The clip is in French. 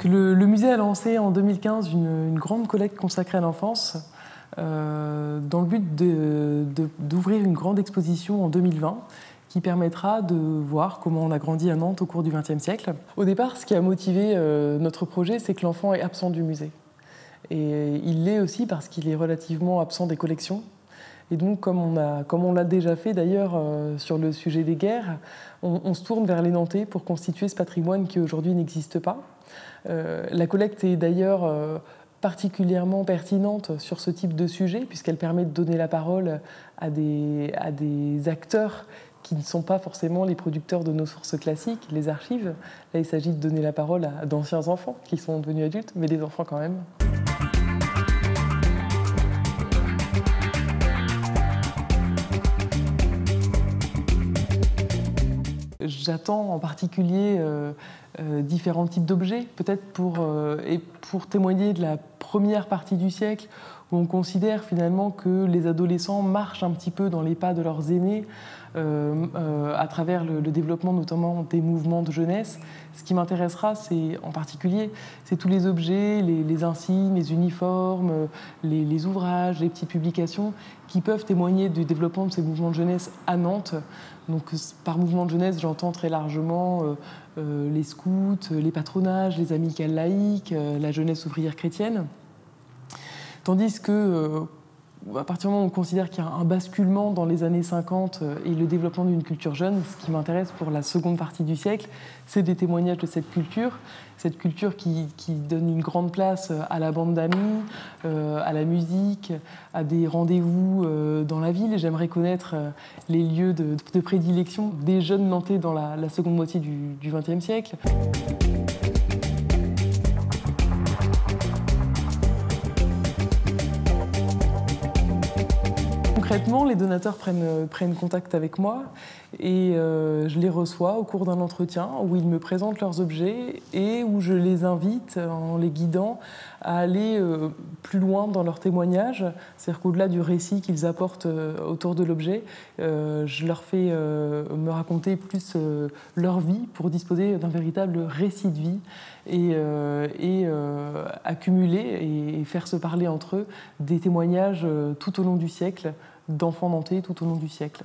Donc le musée a lancé en 2015 une grande collecte consacrée à l'enfance dans le but d'ouvrir une grande exposition en 2020 qui permettra de voir comment on a grandi à Nantes au cours du XXe siècle. Au départ, ce qui a motivé notre projet, c'est que l'enfant est absent du musée. Et il l'est aussi parce qu'il est relativement absent des collections. Et donc, comme on l'a déjà fait d'ailleurs sur le sujet des guerres, on se tourne vers les Nantais pour constituer ce patrimoine qui aujourd'hui n'existe pas. La collecte est d'ailleurs particulièrement pertinente sur ce type de sujet, puisqu'elle permet de donner la parole à des acteurs qui ne sont pas forcément les producteurs de nos sources classiques, les archives. Là, il s'agit de donner la parole à d'anciens enfants qui sont devenus adultes, mais des enfants quand même. J'attends en particulier différents types d'objets, peut-être pour témoigner de la première partie du siècle, où on considère finalement que les adolescents marchent un petit peu dans les pas de leurs aînés à travers le développement notamment des mouvements de jeunesse. Ce qui m'intéressera, en particulier, c'est tous les objets, les insignes, les uniformes, les ouvrages, les petites publications qui peuvent témoigner du développement de ces mouvements de jeunesse à Nantes. Donc, par mouvement de jeunesse, j'entends très largement les scouts, les patronages, les amicales laïques, la jeunesse ouvrière chrétienne. Tandis que, à partir du moment où on considère qu'il y a un basculement dans les années 50 et le développement d'une culture jeune, ce qui m'intéresse pour la seconde partie du siècle, c'est des témoignages de cette culture qui donne une grande place à la bande d'amis, à la musique, à des rendez-vous dans la ville. Et j'aimerais connaître les lieux de prédilection des jeunes Nantais dans la seconde moitié du XXe siècle. Concrètement, les donateurs prennent contact avec moi et je les reçois au cours d'un entretien où ils me présentent leurs objets et où je les invite, en les guidant, à aller plus loin dans leur témoignage. C'est-à-dire qu'au-delà du récit qu'ils apportent autour de l'objet, je leur fais me raconter plus leur vie pour disposer d'un véritable récit de vie et accumuler et faire se parler entre eux des témoignages tout au long du siècle, d'enfants nantais tout au long du siècle.